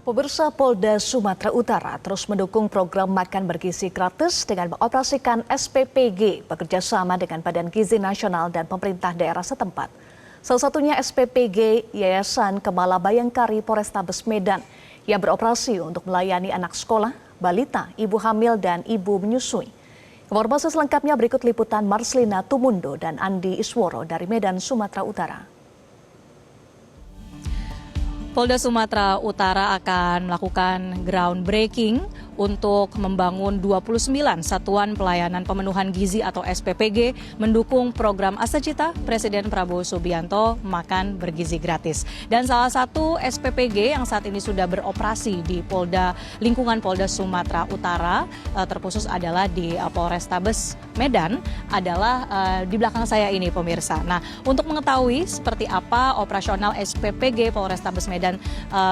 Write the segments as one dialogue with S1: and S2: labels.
S1: Pemirsa, Polda Sumatera Utara terus mendukung program makan bergizi gratis dengan mengoperasikan SPPG bekerjasama dengan Badan Gizi Nasional dan pemerintah daerah setempat. Salah satunya SPPG Yayasan Kemala Bayangkari Polrestabes Medan yang beroperasi untuk melayani anak sekolah, balita, ibu hamil, dan ibu menyusui. Informasi selengkapnya berikut liputan Marslina Tumundo dan Andi Isworo dari Medan, Sumatera Utara.
S2: Polda Sumatera Utara akan melakukan groundbreaking untuk membangun 29 satuan pelayanan pemenuhan gizi atau SPPG mendukung program Asacita Presiden Prabowo Subianto makan bergizi gratis. Dan salah satu SPPG yang saat ini sudah beroperasi di lingkungan Polda Sumatera Utara terkhusus adalah di Polrestabes Medan adalah di belakang saya ini pemirsa. Nah, untuk mengetahui seperti apa operasional SPPG Polrestabes Medan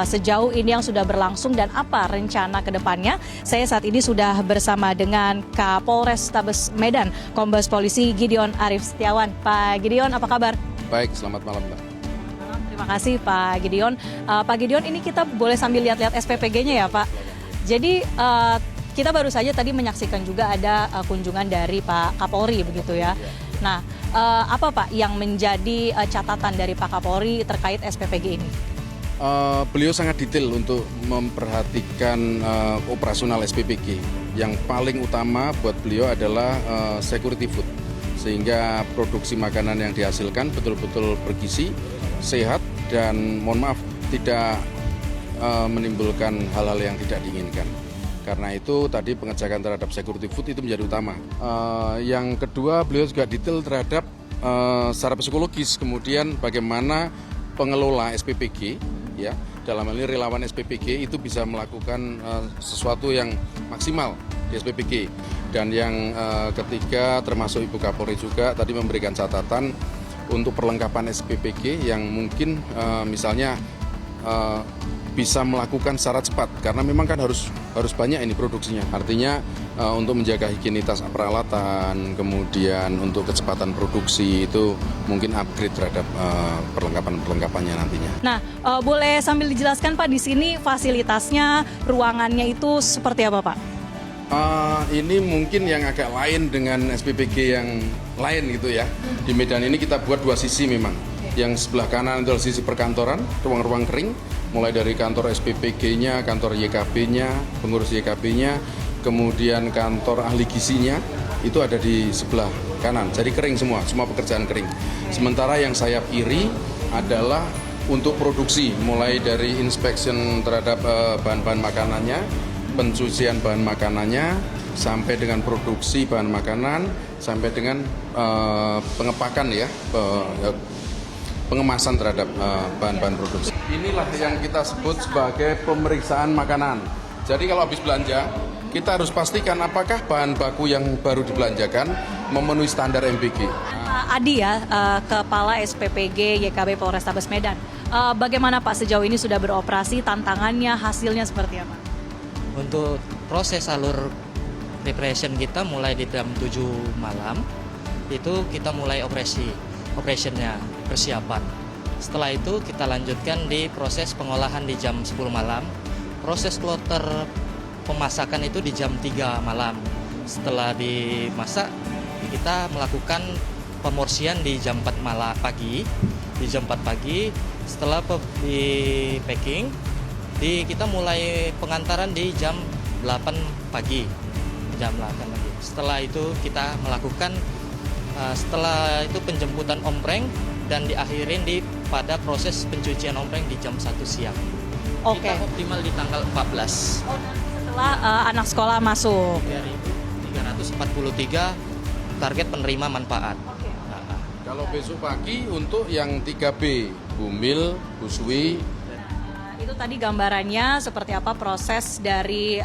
S2: sejauh ini yang sudah berlangsung dan apa rencana ke depannya, saya saat ini sudah bersama dengan Kapolres Tabes Medan, Kombes Polisi Gideon Arif Setiawan. Pak Gideon, apa kabar?
S3: Baik, selamat malam, Mbak.
S2: Terima kasih Pak Gideon. Pak Gideon, ini kita boleh sambil lihat-lihat SPPG-nya ya Pak. Jadi kita baru saja tadi menyaksikan juga ada kunjungan dari Pak Kapolri begitu ya. Nah, apa Pak yang menjadi catatan dari Pak Kapolri terkait SPPG ini?
S3: Beliau sangat detail untuk memperhatikan operasional SPPG. Yang paling utama buat beliau adalah security food, sehingga produksi makanan yang dihasilkan betul-betul bergizi, sehat, dan mohon maaf tidak menimbulkan hal-hal yang tidak diinginkan. Karena itu tadi pengecekan terhadap security food itu menjadi utama. Yang kedua, beliau juga detail terhadap secara psikologis, kemudian bagaimana pengelola SPPG, ya, dalam hal ini relawan SPPG itu bisa melakukan sesuatu yang maksimal di SPPG. Dan yang ketiga termasuk Ibu Kapolri juga tadi memberikan catatan untuk perlengkapan SPPG yang mungkin misalnya bisa melakukan secara cepat, karena memang kan harus banyak ini produksinya. Artinya untuk menjaga higienitas peralatan, kemudian untuk kecepatan produksi itu mungkin upgrade terhadap perlengkapannya nantinya.
S2: Nah, boleh sambil dijelaskan Pak di sini fasilitasnya, ruangannya itu seperti apa Pak?
S3: Ini mungkin yang agak lain dengan SPPG yang lain gitu ya. Di Medan ini kita buat dua sisi memang. Yang sebelah kanan itu adalah sisi perkantoran, ruang-ruang kering, mulai dari kantor SPPG-nya, kantor YKB-nya, pengurus YKB-nya, kemudian kantor ahli gizinya, itu ada di sebelah kanan. Jadi kering semua pekerjaan kering. Sementara yang sayap kiri adalah untuk produksi, mulai dari inspection terhadap bahan-bahan makanannya, pencucian bahan makanannya, sampai dengan produksi bahan makanan, sampai dengan pengepakan ya, pengemasan terhadap bahan-bahan produksi. Inilah yang kita sebut sebagai pemeriksaan makanan. Jadi kalau habis belanja, kita harus pastikan apakah bahan baku yang baru dibelanjakan memenuhi standar MBG.
S2: Adi ya, Kepala SPPG YKB Polrestabes Medan. Bagaimana Pak sejauh ini sudah beroperasi, tantangannya, hasilnya seperti apa?
S4: Untuk proses alur preparation kita mulai di jam 7 malam, itu kita mulai operationnya, persiapan. Setelah itu kita lanjutkan di proses pengolahan di jam 10 malam. Proses kloter pemasakan itu di jam 3 malam. Setelah dimasak, kita melakukan pemorsian di jam 4 pagi. Di jam 4 pagi, setelah di packing, kita mulai pengantaran di jam 8 pagi. Jam 8 pagi. Setelah itu kita melakukan setelah itu penjemputan ompreng dan diakhirin pada proses pencucian ompreng di jam 1 siang.
S2: Oke.
S4: Kita optimal di tanggal 14.
S2: Setelah anak sekolah masuk.
S4: 3.343 target penerima manfaat.
S3: Kalau besok pagi untuk yang 3B, Bumil, Busui.
S2: Itu tadi gambarannya seperti apa proses dari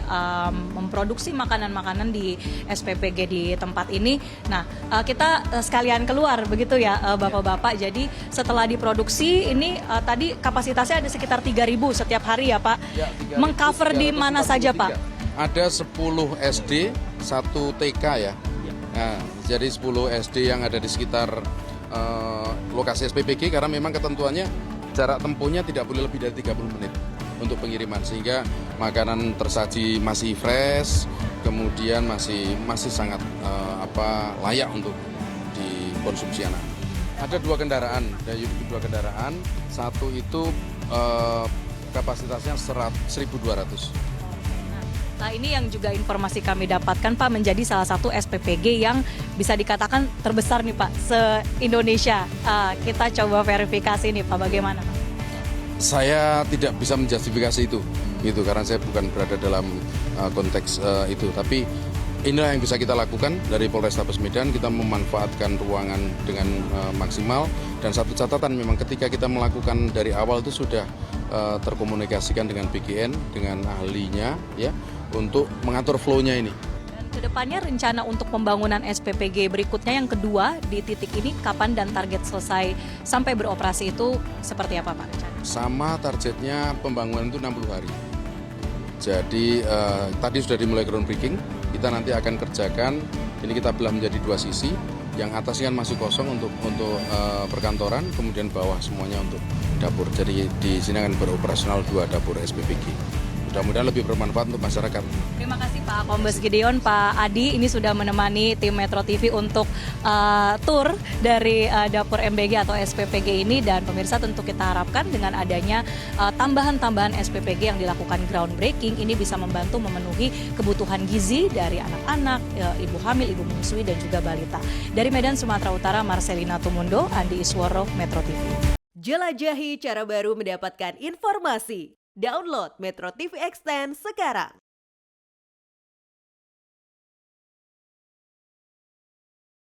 S2: memproduksi makanan-makanan di SPPG di tempat ini. Nah, kita sekalian keluar begitu ya Bapak-Bapak. Jadi setelah diproduksi ini tadi kapasitasnya ada sekitar 3.000 setiap hari ya Pak. Ya, mengcover di mana saja Pak?
S3: Ada 10 SD, 1 TK ya. Nah, jadi 10 SD yang ada di sekitar lokasi SPPG, karena memang ketentuannya jarak tempuhnya tidak boleh lebih dari 30 menit. untuk pengiriman, sehingga makanan tersaji masih fresh, kemudian masih sangat layak untuk dikonsumsi anak. Ada dua kendaraan, satu itu kapasitasnya 1.200.
S2: Nah, ini yang juga informasi kami dapatkan Pak, menjadi salah satu SPPG yang bisa dikatakan terbesar nih Pak se-Indonesia. Kita coba verifikasi nih Pak, bagaimana Pak?
S3: Saya tidak bisa menjustifikasi itu karena saya bukan berada dalam konteks itu. Tapi inilah yang bisa kita lakukan dari Polrestabes Medan. Kita memanfaatkan ruangan dengan maksimal, dan satu catatan memang ketika kita melakukan dari awal itu sudah terkomunikasikan dengan BGN, dengan ahlinya ya, untuk mengatur flow-nya ini.
S2: Dan kedepannya rencana untuk pembangunan SPPG berikutnya yang kedua di titik ini kapan dan target selesai sampai beroperasi itu seperti apa Pak rencana?
S3: Sama targetnya pembangunan itu 60 hari. Jadi tadi sudah dimulai groundbreaking, kita nanti akan kerjakan, ini kita belah menjadi dua sisi, yang atas kan masih kosong untuk perkantoran, kemudian bawah semuanya untuk dapur. Jadi di sini akan beroperasional 2 dapur SPPG. Mudah-mudahan lebih bermanfaat untuk masyarakat.
S2: Terima kasih Pak Kombes Gideon, Pak Adi ini sudah menemani tim Metro TV untuk tur dari dapur MBG atau SPPG ini, dan pemirsa tentu kita harapkan dengan adanya tambahan-tambahan SPPG yang dilakukan groundbreaking ini bisa membantu memenuhi kebutuhan gizi dari anak-anak, ibu hamil, ibu menyusui dan juga balita. Dari Medan, Sumatera Utara, Marcelina Tumundo, Andi Isworo, Metro TV.
S5: Jelajahi cara baru mendapatkan informasi. Download Metro TV Extend sekarang.